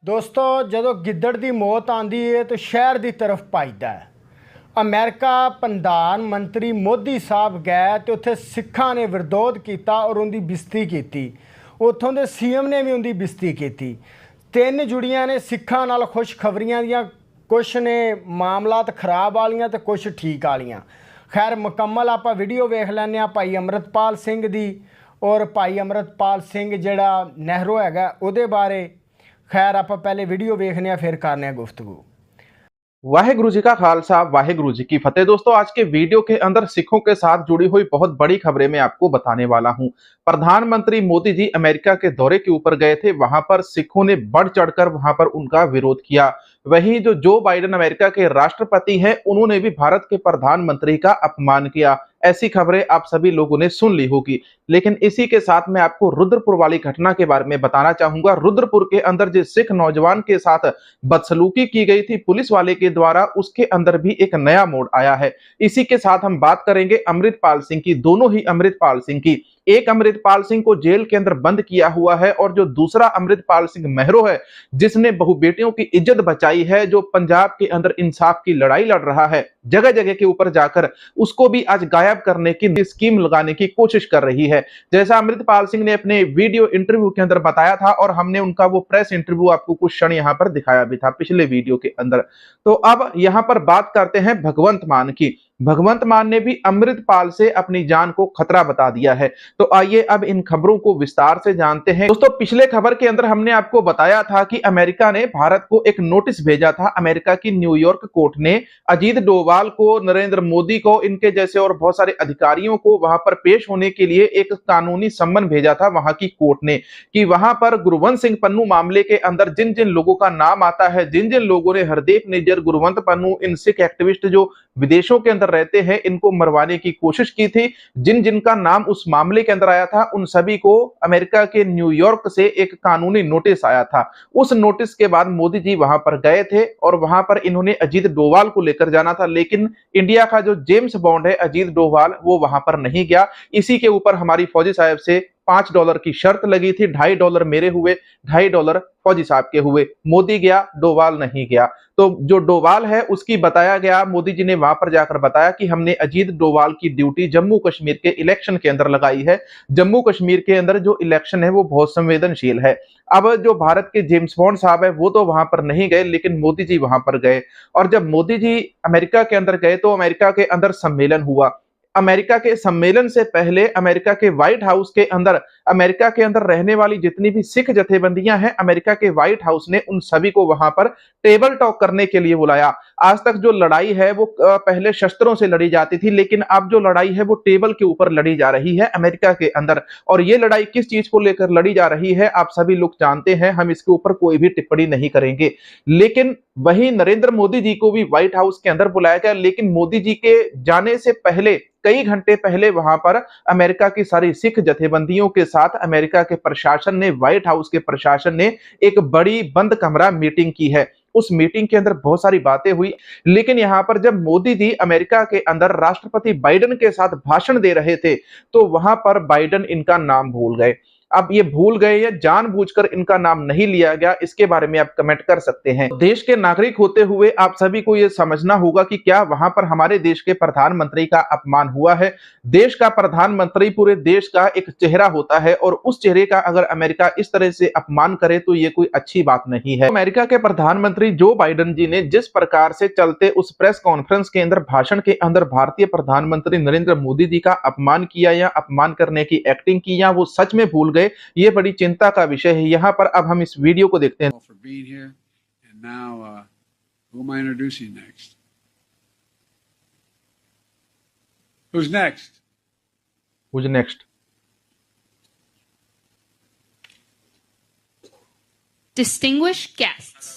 दोस्तों ਜਦੋਂ ਗਿੱਦੜ ਦੀ ਮੌਤ ਆਂਦੀ ਹੈ ਤਾਂ ਸ਼ਹਿਰ ਦੀ ਤਰਫ ਭੱਜਦਾ ਹੈ। ਅਮਰੀਕਾ ਪ੍ਰਧਾਨ ਮੰਤਰੀ ਮੋਦੀ ਸਾਹਿਬ ਗਏ ਤੇ ਉੱਥੇ ਸਿੱਖਾਂ ਨੇ ਵਿਰੋਧ ਕੀਤਾ ਔਰ ਉਹਦੀ ਬੇਇੱਜ਼ਤੀ ਕੀਤੀ। ਉੱਥੋਂ ਦੇ ਸੀਐਮ ਨੇ ਵੀ ਉਹਦੀ ਬੇਇੱਜ਼ਤੀ ਕੀਤੀ। ਤਿੰਨ ਜੁੜੀਆਂ ਨੇ ਸਿੱਖਾਂ ਨਾਲ ਖੁਸ਼ਖਬਰੀਆਂ ਦੀਆਂ, ਕੁਛ ਨੇ ਮਾਮਲਾਤ ਖਰਾਬ ਵਾਲੀਆਂ ਤੇ ਕੁਛ ਠੀਕ ਵਾਲੀਆਂ। ਖੈਰ ਮੁਕੰਮਲ ਆਪਾਂ ਵੀਡੀਓ ਵੇਖ ਲੈਂਦੇ ਹਾਂ ਭਾਈ ਅੰਮ੍ਰਿਤਪਾਲ ਸਿੰਘ ਦੀ ਔਰ ਭਾਈ ਅੰਮ੍ਰਿਤਪਾਲ ਸਿੰਘ ਜਿਹੜਾ ਨਹਿਰੂ ਹੈਗਾ ਉਹਦੇ ਬਾਰੇ। खैर आप पहले वीडियो देखने फिर करने गुफ्तगू। वाहेगुरु जी का खालसा, वाहेगुरु जी की फतेह। दोस्तों आज के वीडियो के अंदर सिखों के साथ जुड़ी हुई बहुत बड़ी खबरें मैं आपको बताने वाला हूं। प्रधानमंत्री मोदी जी अमेरिका के दौरे के ऊपर गए थे, वहां पर सिखों ने बढ़ चढ़कर वहां पर उनका विरोध किया। वहीं जो बाइडेन अमेरिका के राष्ट्रपति हैं, उन्होंने भी भारत के प्रधानमंत्री का अपमान किया। ऐसी खबरें आप सभी लोगों ने सुन ली होगी, लेकिन इसी के साथ मैं आपको रुद्रपुर वाली घटना के बारे में बताना चाहूंगा। रुद्रपुर के अंदर जिस सिख नौजवान के साथ बदसलूकी की गई थी पुलिस वाले के द्वारा, उसके अंदर भी एक नया मोड़ आया है। इसी के साथ हम बात करेंगे अमृतपाल सिंह की, दोनों ही अमृतपाल सिंह की। एक अमृतपाल सिंह को जेल के अंदर बंद किया हुआ है और जो दूसरा अमृतपाल सिंह महरो है, जिसने बहु बेटियों की इज्जत बचाई है, जो पंजाब के अंदर इंसाफ की लड़ाई लड़ रहा है, जगह जगह के ऊपर जाकर उसको भी आज गायब करने की स्कीम लगाने की कोशिश कर रही है। जैसा अमृतपाल सिंह ने अपने वीडियो इंटरव्यू के अंदर बताया था, और हमने उनका वो प्रेस इंटरव्यू आपको कुछ क्षण यहां पर दिखाया भी था पिछले वीडियो के अंदर। तो अब यहां पर बात करते हैं भगवंत मान की। भगवंत मान ने भी अमृतपाल से अपनी जान को खतरा बता दिया है। तो आइए अब इन खबरों को विस्तार से जानते हैं। दोस्तों पिछले खबर के अंदर हमने आपको बताया था कि अमेरिका ने भारत को एक नोटिस भेजा था। अमेरिका की न्यूयॉर्क कोर्ट ने अजीत डोभाल को, नरेंद्र मोदी को, इनके जैसे और बहुत सारे अधिकारियों को वहां पर पेश होने के लिए एक कानूनी सम्मन भेजा था वहां की कोर्ट ने, कि वहां पर गुरवंत सिंह पन्नू मामले के अंदर जिन जिन लोगों का नाम आता है, जिन जिन लोगों ने हरदीप निज्जर, गुरवंत पन्नू, इन सिख एक्टिविस्ट जो विदेशों के अंदर रहते हैं, इनको मरवाने की कोशिश की थी, जिन जिनका नाम उस मामले के अंदर आया था, उन सभी को अमेरिका के न्यूयॉर्क से एक कानूनी नोटिस आया था। उस नोटिस के बाद मोदी जी वहां पर गए थे और वहां पर इन्होंने अजीत डोभाल को लेकर जाना था, लेकिन इंडिया का जो जेम्स बॉन्ड है अजीत डोभाल, वो वहां पर नहीं गया। इसी के ऊपर हमारी फौजी साहब से $5 की शर्त लगी थी। $2.5 मेरे हुए, $2.5 फौजी साहब के हुए। मोदी गया, डोभाल नहीं गया। तो जो डोभाल है उसकी बताया गया, मोदी जी ने वहां पर जाकर बताया कि हमने अजीत डोभाल की ड्यूटी जम्मू कश्मीर के इलेक्शन के अंदर लगाई है। जम्मू कश्मीर के अंदर जो इलेक्शन है वो बहुत संवेदनशील है। अब जो भारत के जेम्स बॉन्ड साहब है वो तो वहां पर नहीं गए, लेकिन मोदी जी वहां पर गए। और जब मोदी जी अमेरिका के अंदर गए तो अमेरिका के अंदर सम्मेलन हुआ। अमेरिका के सम्मेलन से पहले अमेरिका के व्हाइट हाउस के अंदर, अमेरिका के अंदर रहने वाली जितनी भी सिख जथेबंदियां हैं, अमेरिका के व्हाइट हाउस ने उन सभी को वहां पर टेबल टॉक करने के लिए बुलाया। आज तक जो लड़ाई है वो पहले शस्त्रों से लड़ी जाती थी, लेकिन अब जो लड़ाई है वो टेबल के ऊपर लड़ी जा रही है अमेरिका के अंदर। और ये लड़ाई किस चीज को लेकर लड़ी जा रही है आप सभी लोग जानते हैं, हम इसके ऊपर कोई भी टिप्पणी नहीं करेंगे। लेकिन वहीं नरेंद्र मोदी जी को भी व्हाइट हाउस के अंदर बुलाया गया, लेकिन मोदी जी के जाने से पहले, कई घंटे पहले, वहां पर अमेरिका की सारी सिख जथेबंदियों के साथ अमेरिका के प्रशासन ने, व्हाइट हाउस के प्रशासन ने एक बड़ी बंद कमरा मीटिंग की है। उस मीटिंग के अंदर बहुत सारी बातें हुई, लेकिन यहां पर जब मोदी जी अमेरिका के अंदर राष्ट्रपति बाइडेन के साथ भाषण दे रहे थे, तो वहां पर बाइडेन इनका नाम भूल गए। अब ये भूल गए या जानबूझकर इनका नाम नहीं लिया गया, इसके बारे में आप कमेंट कर सकते हैं। देश के नागरिक होते हुए आप सभी को यह समझना होगा कि क्या वहां पर हमारे देश के प्रधानमंत्री का अपमान हुआ है। देश का प्रधानमंत्री पूरे देश का एक चेहरा होता है, और उस चेहरे का अगर अमेरिका इस तरह से अपमान करे तो ये कोई अच्छी बात नहीं है। अमेरिका के प्रधानमंत्री जो बाइडेन जी ने जिस प्रकार से चलते उस प्रेस कॉन्फ्रेंस के अंदर, भाषण के अंदर भारतीय प्रधानमंत्री नरेंद्र मोदी जी का अपमान किया या अपमान करने की एक्टिंग की, या वो सच में भूल गए, ये बड़ी चिंता का विषय है। यहां पर अब हम इस वीडियो को देखते हैं। For being here, and now, who am I introducing next? Who's next? Who's next? Distinguished guests,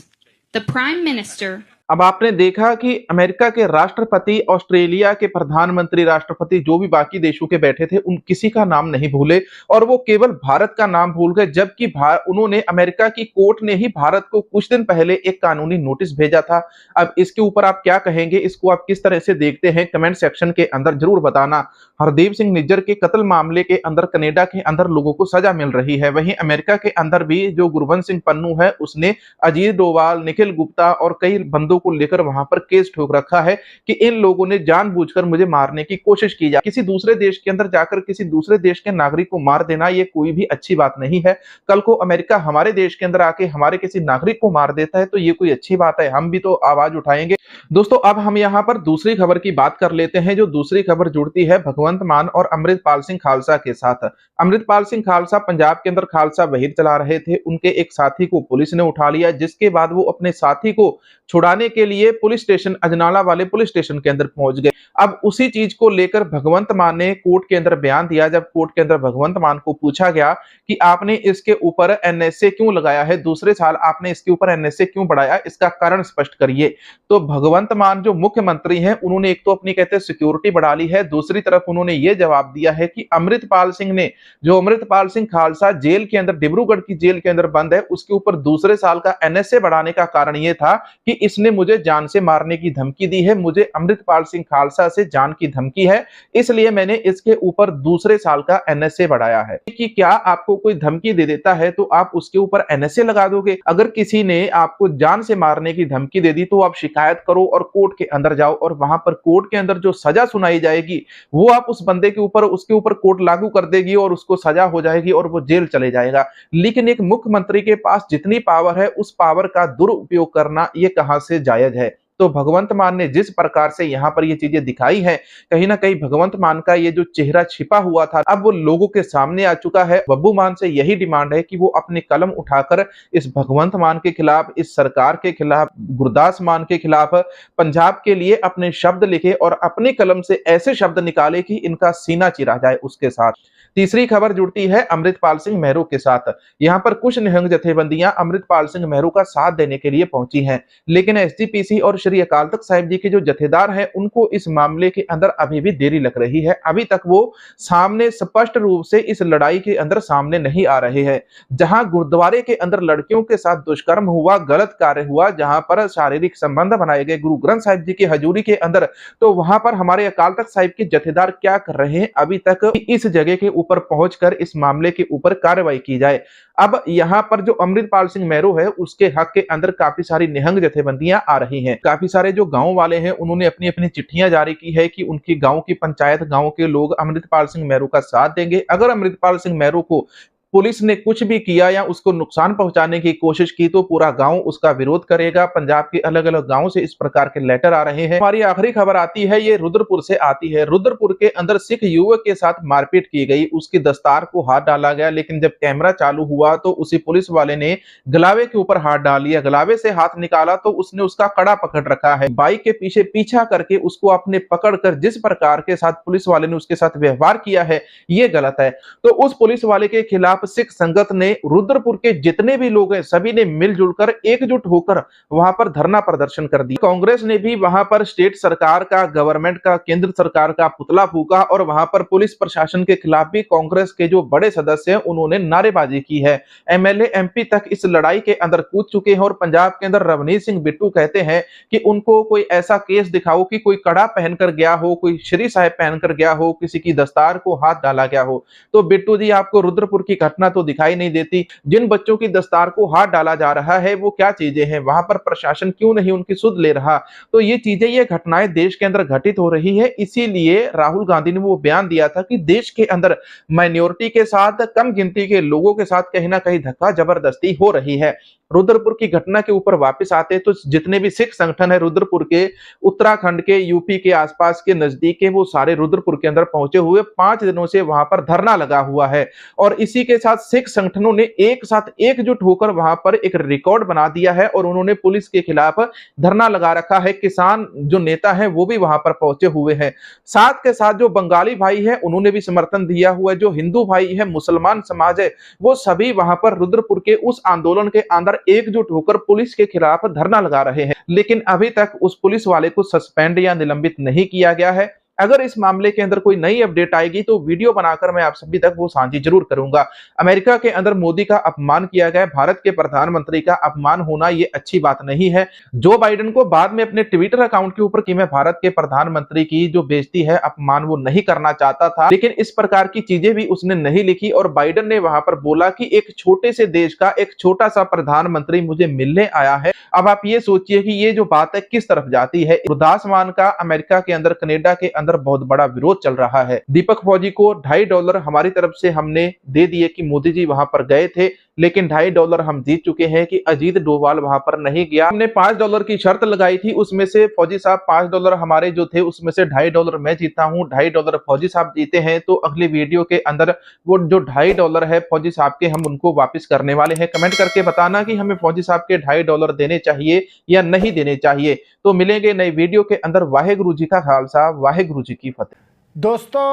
the Prime Minister अब आपने देखा कि अमेरिका के राष्ट्रपति, ऑस्ट्रेलिया के प्रधानमंत्री, राष्ट्रपति जो भी बाकी देशों के बैठे थे, उन किसी का नाम नहीं भूले और वो केवल भारत का नाम भूल गए, जबकि उन्होंने अमेरिका की कोर्ट ने ही भारत को कुछ दिन पहले एक कानूनी नोटिस भेजा था। अब इसके ऊपर आप क्या कहेंगे, इसको आप किस तरह से देखते हैं, कमेंट सेक्शन के अंदर जरूर बताना। हरदीप सिंह निज्जर के कत्ल मामले के अंदर कनाडा के अंदर लोगों को सजा मिल रही है, वहीं अमेरिका के अंदर भी जो गुरबंश सिंह पन्नू है, उसने अजीत डोभाल, निखिल गुप्ता और कई बंदों को लेकर वहां पर केस ठोक रखा है कि इन लोगों ने जानबूझकर मुझे मारने की कोशिश की। किसी दूसरे देश के अंदर जाकर किसी दूसरे देश के नागरिक को मार देना ये कोई भी अच्छी बात नहीं है। कल को अमेरिका हमारे देश के अंदर आके हमारे किसी नागरिक को मार देता है तो ये कोई अच्छी बात है, हम भी तो आवाज उठाएंगे। दोस्तों अब हम यहाँ पर दूसरी खबर की बात कर लेते हैं। जो दूसरी खबर जुड़ती है भगवंत मान और अमृतपाल सिंह खालसा के साथ। अमृतपाल सिंह खालसा पंजाब के अंदर खालसा वहीर चला रहे थे, उनके एक साथी को पुलिस ने उठा लिया, जिसके बाद वो अपने साथी को छुड़ाने के लिए पुलिस स्टेशन, अजनाला वाले पुलिस स्टेशन के अंदर पहुंच गए। अब उसी चीज को लेकर भगवंत मान ने कोर्ट के अंदर बयान दिया। जब कोर्ट के अंदर भगवंत मान को पूछा गया कि आपने इसके ऊपर एनएसए क्यों लगाया है, दूसरे साल आपने इसके ऊपर एनएसए क्यों बढ़ाया, इसका कारण स्पष्ट करिए। तो भगवंत मान जो मुख्यमंत्री हैं, उन्होंने एक तो अपनी कहते हैं सिक्योरिटी बढ़ा ली है, दूसरी तरफ उन्होंने ये जवाब दिया है कि अमृतपाल सिंह ने, जो अमृतपाल सिंह खालसा जेल के अंदर, डिब्रूगढ़ की जेल के अंदर बंद है, उसके ऊपर दूसरे साल का एनएसए बढ़ाने का कारण यह था कि इसने मुझे जान से मारने की धमकी दी है, मुझे अमृतपाल सिंह खालसा से जान की धमकी है, इसलिए मैंने इसके ऊपर दूसरे साल का एनएसए बढ़ाया है। कि क्या आपको कोई धमकी दे देता है तो आप उसके ऊपर एनएसए लगा दोगे? अगर किसी ने आपको जान से मारने की धमकी दे दी तो आप शिकायत करो और कोर्ट के अंदर जाओ, और वहां पर कोर्ट के अंदर जो सजा सुनाई जाएगी वो आप उस बंदे के ऊपर, उसके ऊपर कोर्ट लागू कर देगी और उसको सजा हो जाएगी और वो जेल चले जाएगा। लेकिन एक मुख्यमंत्री के पास जितनी पावर है उस पावर का दुरुपयोग करना ये कहां से जायज है? तो भगवंत मान ने जिस प्रकार से यहाँ पर ये चीजें दिखाई हैं, कहीं ना कहीं भगवंत मान का ये जो चेहरा छिपा हुआ था अब वो लोगों के सामने आ चुका है। बब्बू मान से यही डिमांड है कि वो अपनी कलम उठाकर इस भगवंत मान के खिलाफ, इस सरकार के खिलाफ, गुरदास मान के खिलाफ पंजाब के लिए अपने शब्द लिखे और अपनी कलम से ऐसे शब्द निकाले कि इनका सीना चिरा जाए उसके साथ। तीसरी खबर जुड़ती है अमृतपाल सिंह महरू के साथ। यहाँ पर कुछ निहंग जथेबंदियां अमृतपाल सिंह महरू का साथ देने के लिए पहुंची हैं, लेकिन एसजीपीसी और श्री अकाल तख्त साहिब जी के जो जथेदार हैं उनको इस मामले के अंदर अभी भी देरी लग रही है। अभी तक वो सामने स्पष्ट रूप से इस लड़ाई के अंदर सामने नहीं आ रहे हैं। जहां गुरुद्वारे के अंदर लड़कियों के साथ दुष्कर्म हुआ, गलत कार्य हुआ, जहां पर शारीरिक संबंध बनाए गए गुरु ग्रंथ साहिब जी की हजूरी के अंदर, तो वहां पर हमारे अकाल तख्त साहिब के जथेदार क्या कर रहे हैं? अभी तक इस जगह के ऊपर पहुंचकर इस मामले के ऊपर कार्रवाई की जाए। अब यहां पर जो अमृतपाल सिंह महरू है उसके हक के अंदर काफी सारी निहंग जथेबंदियां आ रही हैं। काफी सारे जो गांव वाले हैं उन्होंने अपनी अपनी चिट्ठियां जारी की है कि उनकी गांव की पंचायत, गांव के लोग अमृतपाल सिंह महरू का साथ देंगे। अगर अमृतपाल सिंह महरू को पुलिस ने कुछ भी किया या उसको नुकसान पहुंचाने की कोशिश की तो पूरा गांव उसका विरोध करेगा। पंजाब के अलग अलग गांवों से इस प्रकार के लेटर आ रहे हैं। हमारी आखिरी खबर आती है, ये रुद्रपुर से आती है। रुद्रपुर के अंदर सिख युवक के साथ मारपीट की गई, उसकी दस्तार को हाथ डाला गया, लेकिन जब कैमरा चालू हुआ तो उसी पुलिस वाले ने गलावे के ऊपर हाथ डाल लिया। गलावे से हाथ निकाला तो उसने उसका कड़ा पकड़ रखा है। बाइक के पीछे पीछा करके उसको आपने पकड़कर जिस प्रकार के साथ पुलिस वाले ने उसके साथ व्यवहार किया है ये गलत है। तो उस पुलिस वाले के खिलाफ सिख संगत ने, रुद्रपुर के जितने भी लोग हैं सभी ने मिलजुल कर, एकजुट होकर वहां पर धरना प्रदर्शन कर दिया। कांग्रेस ने भी वहां पर स्टेट सरकार का, गवर्नमेंट का, केंद्र सरकार का पुतला फूका और वहां पर पुलिस प्रशासन के खिलाफ भी कांग्रेस के जो बड़े सदस्य हैं उन्होंने नारेबाजी की है। एमएलए एमपी तक इस लड़ाई के अंदर कूद चुके हैं और पंजाब के अंदर रवनीत सिंह बिट्टू कहते हैं कि उनको कोई ऐसा केस दिखाओ कि कोई कड़ा पहनकर गया हो, कोई श्री साहिब पहनकर गया हो, किसी की दस्तार को हाथ डाला गया हो। तो बिट्टू जी आपको रुद्रपुर की घटना तो दिखाई नहीं देती। जिन बच्चों की दस्तार को हाथ डाला जा रहा है वो क्या चीजें हैं, वहां पर प्रशासन क्यों नहीं उनकी सुध ले रहा? तो ये चीजें, ये घटनाएं देश के अंदर घटित हो रही है। इसीलिए राहुल गांधी ने वो बयान दिया था कि देश के अंदर माइनॉरिटी के साथ, कम गिनती के लोगों के साथ कहीं ना कहीं धक्का जबरदस्ती हो रही है। रुद्रपुर की घटना के ऊपर वापस आते तो जितने भी सिख संगठन है रुद्रपुर के, उत्तराखंड के, यूपी के आसपास के नजदीक के, वो सारे रुद्रपुर के अंदर पहुंचे हुए 5 दिनों से वहां पर धरना लगा हुआ है। और इसी के साथ सिख संगठनों ने एक साथ एकजुट होकर वहां पर एक रिकॉर्ड बना दिया है और उन्होंने पुलिस के खिलाफ धरना लगा रखा है। किसान जो नेता है वो भी वहां पर पहुंचे हुए हैं। साथ के साथ जो बंगाली भाई है उन्होंने भी समर्थन दिया हुआ है। जो हिंदू भाई है, मुसलमान समाज है, वो सभी वहां पर रुद्रपुर के उस आंदोलन के अंदर पर एकजुट होकर पुलिस के खिलाफ धरना लगा रहे हैं, लेकिन अभी तक उस पुलिस वाले को सस्पेंड या निलंबित नहीं किया गया है। अगर इस मामले के अंदर कोई नई अपडेट आएगी तो वीडियो बनाकर मैं आप सभी तक वो साझी जरूर करूंगा। अमेरिका के अंदर मोदी का अपमान किया गया, भारत के प्रधानमंत्री का अपमान होना ये अच्छी बात नहीं है। जो बाइडेन को बाद में अपने ट्विटर अकाउंट के ऊपर कि मैं भारत के प्रधानमंत्री की जो बेइज्जती है, अपमान वो नहीं करना चाहता था, लेकिन इस प्रकार की चीजें भी उसने नहीं लिखी और बाइडेन ने वहां पर बोला कि एक छोटे से देश का एक छोटा सा प्रधानमंत्री मुझे मिलने आया है। अब आप ये सोचिए कि ये जो बात है किस तरफ जाती है। वृद्धाश्रम का अमेरिका के अंदर, कनाडा के अंदर बहुत बड़ा विरोध चल रहा है। दीपक फौजी को $2.5 हमारी तरफ से हमने दे दिए कि मोदी जी वहां पर गए थे, लेकिन $2.5 हम जीत चुके हैं कि अजीत डोभाल वहां पर नहीं गया। हमने $5 की शर्त लगाई थी, उसमें से फौजी साहब $5 हमारे जो थे उसमें से $2.5 मैं जीता हूं, $2.5 फौजी साहब जीते हैं। तो अगली वीडियो के अंदर वो जो $2.5 है फौजी साहब के, हम उनको वापस करने वाले हैं। कमेंट करके बताना कि हमें फौजी साहब के $2.5 देने चाहिए या नहीं देने चाहिए। तो मिलेंगे नई वीडियो के अंदर। वाहेगुरु जी का खालसा, वाहेगुरु जी की फतेह। दोस्तों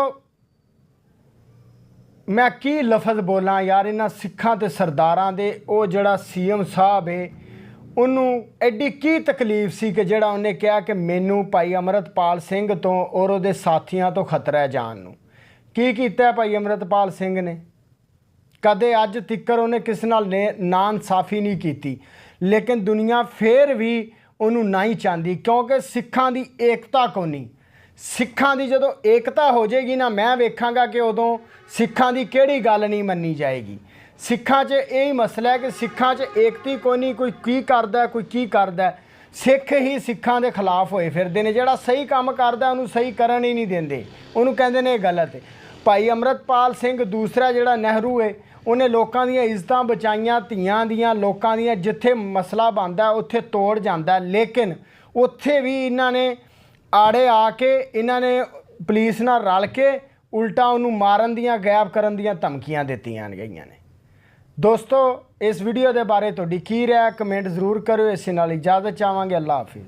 मैं की लफज बोलां यार, इन्हां सिखां ते सरदारां दे ਉਹ ਜਿਹੜਾ ਸੀਐਮ ਸਾਹਿਬ ਹੈ ਉਹਨੂੰ ਐਡੀ ਕੀ ਤਕਲੀਫ ਸੀ ਕਿ ਜਿਹੜਾ ਉਹਨੇ ਕਿਹਾ ਕਿ ਮੈਨੂੰ ਭਾਈ ਅਮਰਤਪਾਲ ਸਿੰਘ ਤੋਂ ਔਰ ਉਹਦੇ ਸਾਥੀਆਂ ਤੋਂ ਖਤਰਾ ਹੈ ਜਾਨ ਨੂੰ। ਕੀ ਕੀਤਾ ਭਾਈ ਅਮਰਤਪਾਲ ਸਿੰਘ ਨੇ? ਕਦੇ ਅੱਜ ਤੱਕ ਉਹਨੇ ਕਿਸ ਨਾਲ ਨਾ ਇਨਸਾਫੀ ਨਹੀਂ ਕੀਤੀ, ਲੇਕਿਨ ਦੁਨੀਆ ਫੇਰ ਵੀ ਉਹਨੂੰ ਨਹੀਂ ਚਾਹੁੰਦੀ ਕਿਉਂਕਿ ਸਿੱਖਾਂ ਦੀ ਏਕਤਾ ਕੋਨੀ। ਸਿੱਖਾਂ ਦੀ ਜਦੋਂ ਏਕਤਾ ਹੋ ਜਾਏਗੀ ਨਾ, ਮੈਂ ਵੇਖਾਂਗਾ ਕਿ ਉਦੋਂ ਸਿੱਖਾਂ ਦੀ ਕਿਹੜੀ ਗੱਲ ਨਹੀਂ ਮੰਨੀ ਜਾਏਗੀ। ਸਿੱਖਾਂ 'ਚ ਇਹੀ ਮਸਲਾ ਹੈ ਕਿ ਸਿੱਖਾਂ 'ਚ ਏਕਤੀ ਕੋਈ ਨਹੀਂ, ਕੋਈ ਕੀ ਕਰਦਾ ਕੋਈ ਕੀ ਕਰਦਾ। ਸਿੱਖ ਹੀ ਸਿੱਖਾਂ ਦੇ ਖਿਲਾਫ ਹੋਏ ਫਿਰਦੇ ਨੇ। ਜਿਹੜਾ ਸਹੀ ਕੰਮ ਕਰਦਾ ਉਹਨੂੰ ਸਹੀ ਕਰਨ ਹੀ ਨਹੀਂ ਦਿੰਦੇ, ਉਹਨੂੰ ਕਹਿੰਦੇ ਨੇ ਇਹ ਗਲਤ ਹੈ। ਭਾਈ ਅਮਰਤਪਾਲ ਸਿੰਘ ਦੂਸਰਾ ਜਿਹੜਾ ਨਹਿਰੂ ਹੈ, ਉਹਨੇ ਲੋਕਾਂ ਦੀਆਂ ਇੱਜ਼ਤਾਂ ਬਚਾਈਆਂ, ਧੀਆਂ ਦੀਆਂ, ਲੋਕਾਂ ਦੀਆਂ। ਜਿੱਥੇ ਮਸਲਾ ਬਣਦਾ ਉੱਥੇ ਤੋੜ ਜਾਂਦਾ, ਲੇਕਿਨ ਉੱਥੇ ਵੀ ਇਹਨਾਂ ਨੇ ਆੜੇ ਆ ਕੇ ਇਹਨਾਂ ਨੇ ਪੁਲਿਸ ਨਾਲ ਰਲ ਕੇ ਉਲਟਾ ਉਹਨੂੰ ਮਾਰਨ ਦੀਆਂ, ਗਾਇਬ ਕਰਨ ਦੀਆਂ ਧਮਕੀਆਂ ਦਿੱਤੀਆਂ ਗਈਆਂ ਨੇ। ਦੋਸਤੋ ਇਸ ਵੀਡੀਓ ਦੇ ਬਾਰੇ ਤੁਹਾਡੀ ਕੀ ਰਾਏ, ਕਮੈਂਟ ਜ਼ਰੂਰ ਕਰਿਓ। ਇਸੇ ਨਾਲ ਇਜਾਜ਼ਤ ਚਾਹਾਂਗੇ। ਅੱਲਾ ਹਾਫਿਜ਼।